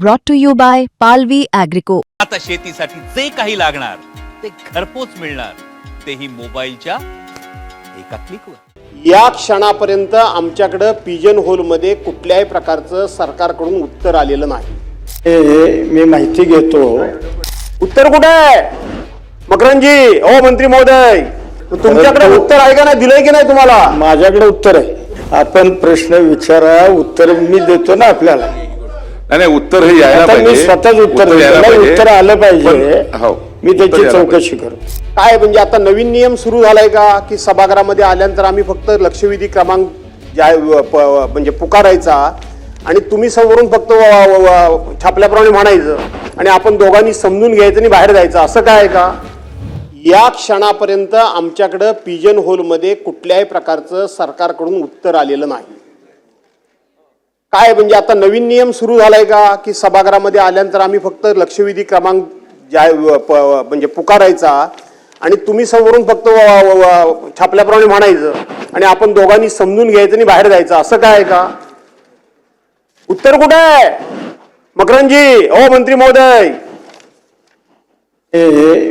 brought to you by Palvi Agrico. आता शेतीसाठी जे काही लागणार ते घरपोच मिळणार, तेही मोबाईलच्या एका क्लिकवर। या क्षणापर्यंत आमच्याकडे पिजन होलमध्ये कुठल्याही प्रकारचं सरकारकडून उत्तर आलेलं नाही। मी माहिती घेतो। उत्तर कुठे आहे मकरंजी? ओ मंत्री महोदय, तुमच्याकडे उत्तर आहे का नाही? दिलंय की नाही तुम्हाला? माझ्याकडे उत्तर आहे। आपण प्रश्न विचारा, उत्तर मी देतो ना आपल्याला। नाही, उत्तर हे यायला पाहिजे। मी स्वतःच उत्तर देतो, उत्तर आलं पाहिजे। हो, मी त्याची चौकशी करतो। काय म्हणजे आता नवीन नियम सुरू झालाय का की सभागृहामध्ये आल्यानंतर आम्ही फक्त लक्षवेधी क्रमांक म्हणजे पुकारायचा आणि तुम्ही समोरून फक्त छापल्याप्रमाणे म्हणायचं आणि आपण दोघांनी समजून घ्यायचं आणि बाहेर जायचं, असं काय आहे का? या क्षणापर्यंत आमच्याकडे पिजन होलमध्ये कुठल्याही प्रकारचं सरकारकडून उत्तर आलेलं नाही। काय म्हणजे आता नवीन नियम सुरू झालाय का की सभागृहामध्ये आल्यानंतर आम्ही फक्त लक्षवेधी क्रमांक म्हणजे पुकारायचा आणि तुम्ही समोरून फक्त छापल्याप्रमाणे म्हणायचं आणि आपण दोघांनी समजून घ्यायचं आणि बाहेर जायचं, असं काय आहे का? उत्तर कुठे आहे मकरंजी? ओ मंत्री महोदय,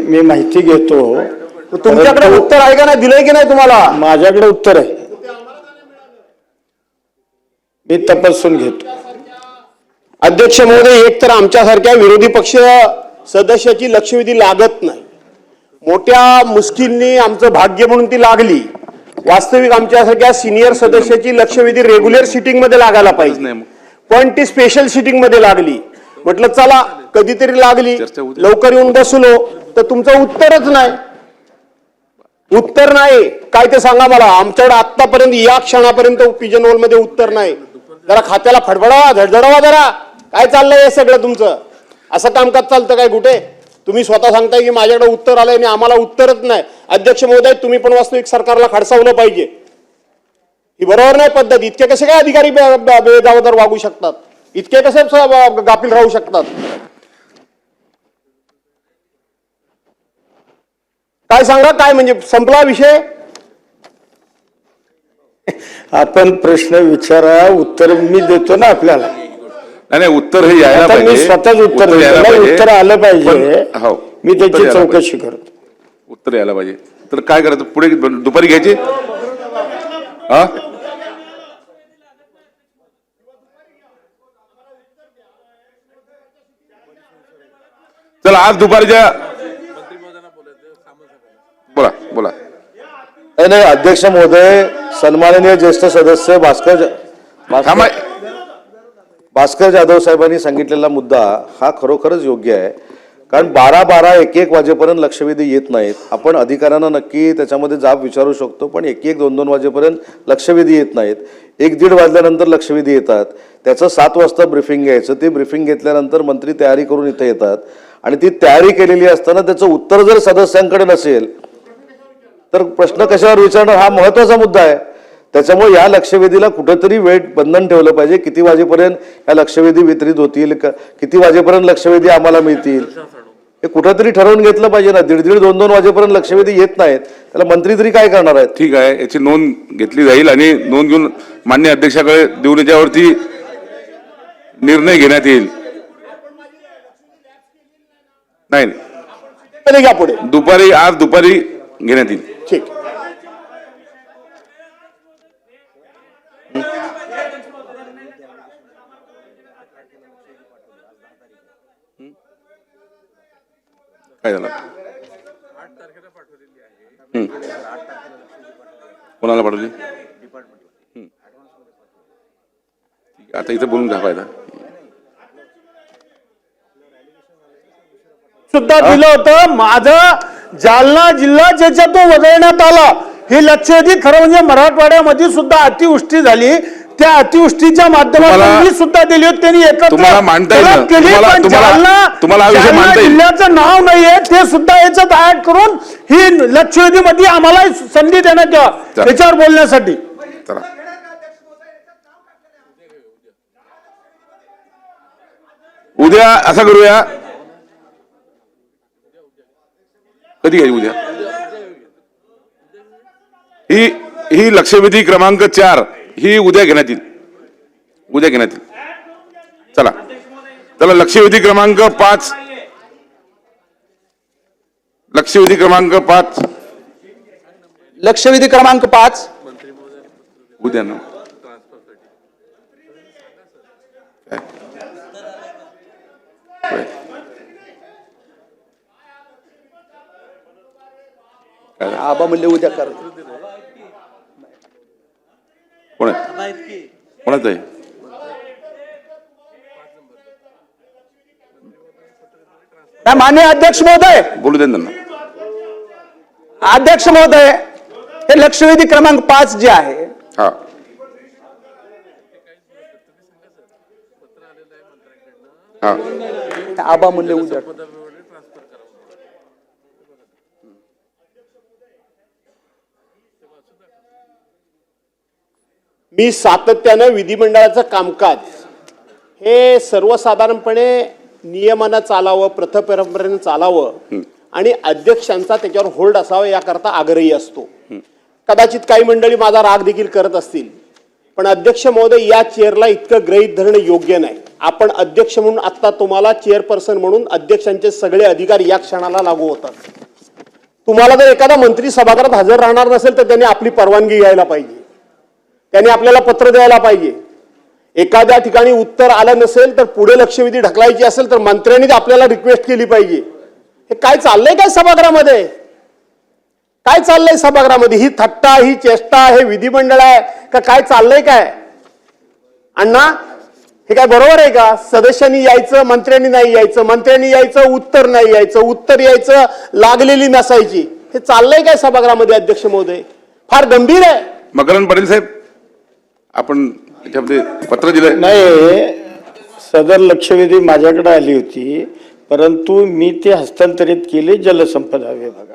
मी माहिती घेतो। तुमच्याकडे उत्तर आहे का नाही? दिलंय की नाही तुम्हाला? माझ्याकडे उत्तर आहे, मी तपासून घेतो। अध्यक्ष महोदय, एक तर आमच्यासारख्या विरोधी पक्ष सदस्याची लक्षवेधी लागत नाही, मोठ्या मुश्किलने आमचं भाग्य म्हणून ती लागली। वास्तविक आमच्यासारख्या सिनियर सदस्याची लक्षवेधी रेग्युलर सिटिंग मध्ये लागायला पाहिजे, पण ती स्पेशल सिटिंग मध्ये लागली। म्हटलं चला कधीतरी लागली, लवकर येऊन बसलो तर तुमचं उत्तरच नाही। उत्तर नाही काय ते सांगा मला। आमच्याकडे आतापर्यंत या क्षणापर्यंत पिजन होल मध्ये उत्तर नाही। जरा खात्याला फडफडावा, झडझडवा जरा। काय चाललंय हे सगळं तुमचं? असं कामकाज चालतं काय कुठे? तुम्ही स्वतः सांगताय की माझ्याकडे उत्तर आलंय आणि आम्हाला उत्तरच नाही। अध्यक्ष महोदय, तुम्ही पण वास्तविक सरकारला खडसावलं पाहिजे। ही बरोबर नाही पद्धत। इतके कसे काय अधिकारी बेजबाबदार वागू शकतात? इतके कसे गाफील राहू शकतात? काय सांगा, काय म्हणजे संपला विषय? आपण प्रश्न विचारा, उत्तर मी देतो ना आपल्याला। नाही, उत्तर हे यायला पाहिजे। मी स्वतःच उत्तर देतो, उत्तर आलं पाहिजे। हो, मी त्याची चौकशी करतो। उत्तर यायला पाहिजे। तर काय करायचं पुढे? दुपारी घ्यायची? हा, चला आज दुपारच्या बोला बोला। नाही, अध्यक्ष महोदय, सन्माननीय ज्येष्ठ सदस्य भास्कर जाधव साहेबांनी सांगितलेला मुद्दा हा खरोखरच योग्य आहे। कारण 12-12, 1-1 वाजेपर्यंत लक्षवेधी येत नाहीत। आपण अधिकाऱ्यांना नक्की त्याच्यामध्ये जाब विचारू शकतो, पण 1-1, 2-2 वाजेपर्यंत लक्षवेधी येत नाहीत। 1-1:30 वाजल्यानंतर लक्षवेधी येतात। त्याचं 7 वाजता ब्रिफिंग घ्यायचं। ते ब्रिफिंग घेतल्यानंतर मंत्री तयारी करून इथे येतात आणि ती तयारी केलेली असताना त्याचं उत्तर जर सदस्यांकडे नसेल तर प्रश्न कशावर विचारणार? हा महत्वाचा मुद्दा आहे। त्याच्यामुळे या लक्षवेधीला कुठेतरी वेळ बंधन ठेवलं पाहिजे। किती वाजेपर्यंत या लक्षवेधी वितरित होतील, किती वाजेपर्यंत लक्षवेधी आम्हाला मिळतील, हे कुठेतरी ठरवून घेतलं पाहिजे ना। 1:30, 2-2 वाजेपर्यंत लक्षवेधी येत नाहीत, त्याला मंत्री तरी काय करणार आहेत? ठीक आहे, याची नोंद घेतली जाईल आणि नोंद घेऊन मान्य अध्यक्षाकडे देऊन याच्यावरती निर्णय घेण्यात येईल। नाही, पुढे दुपारी, आज दुपारी घेण्यात येईल। ठीक। काय झालं? कोणाला पाठवली? आता इथं बोलून घ्या फायदा सुद्धा दिलं होतं। माझं जालना जिल्हा ज्याच्यातून वगळण्यात आला, ही लक्षवेधी खरं म्हणजे मराठवाड्यामध्ये सुद्धा अतिवृष्टी झाली, त्या अतिवृष्टीच्या माध्यमातून मी सुद्धा दिली होती। त्यांनी तुम्हाला मांडता येईल, जालना जिल्ह्याचं नाव नाहीये ते सुद्धा याच्यात ऍड करून ही लक्षवेधी मध्ये आम्हाला संधी देण्यात यावं याच्यावर बोलण्यासाठी। उद्या असं करूया, कधी घ्यायची उद्या? ही लक्षवेधी क्रमांक 4 ही उद्या घेण्यात येईल, उद्या घेण्यात येईल। चला त्याला लक्षवेधी क्रमांक 5, लक्षवेधी क्रमांक 5 लक्षवेधी क्रमांक 5 उद्या ना आबा म्हणले उद्या कर. कोण आहे, कोणाचं आहे? माननीय अध्यक्ष महोदय, बोलू दे त्यांना. अध्यक्ष महोदय, हे लक्षवेधी क्रमांक 5 जे आहे हा हा आबा म्हणले उद्या. मी सातत्यानं विधिमंडळाचं कामकाज हे सर्वसाधारणपणे नियमानं चालावं, प्रथापरंपरेनं चालावं आणि अध्यक्षांचा त्याच्यावर होल्ड असावा याकरता आग्रही असतो. कदाचित काही मंडळी माझा राग देखील करत असतील, पण अध्यक्ष महोदय या चेअरला इतकं गृहीत धरणं योग्य नाही. आपण अध्यक्ष म्हणून आता तुम्हाला चेअरपर्सन म्हणून अध्यक्षांचे सगळे अधिकार या क्षणाला लागू होतात. तुम्हाला जर एखादा मंत्री सभागृहात हजर राहणार नसेल तर त्यांनी आपली परवानगी घ्यायला पाहिजे, त्यांनी आपल्याला पत्र द्यायला पाहिजे. एखाद्या ठिकाणी उत्तर आलं नसेल तर पुढे लक्षवेधी ढकलायची असेल तर मंत्र्यांनी आपल्याला रिक्वेस्ट केली पाहिजे. हे काय चाललंय काय सभागृहामध्ये? काय चाललंय सभागृहामध्ये? ही थट्टा, ही चेष्टा, हे विधिमंडळ आहे का काय चाललंय काय? अण्णा, हे काय बरोबर आहे का? सदस्यांनी यायचं, मंत्र्यांनी नाही यायचं, मंत्र्यांनी यायचं, उत्तर नाही यायचं, उत्तर यायचं, लागलेली नसायची. हे चाललंय काय सभागृहामध्ये अध्यक्ष महोदय? फार गंभीर आहे. मकरंद पाटील साहेब, आपण याच्यामध्ये पत्र दिलंय. नाही, सदर लक्षवेधी माझ्याकडे आली होती, परंतु मी ते हस्तांतरित केले जलसंपदा विभागात.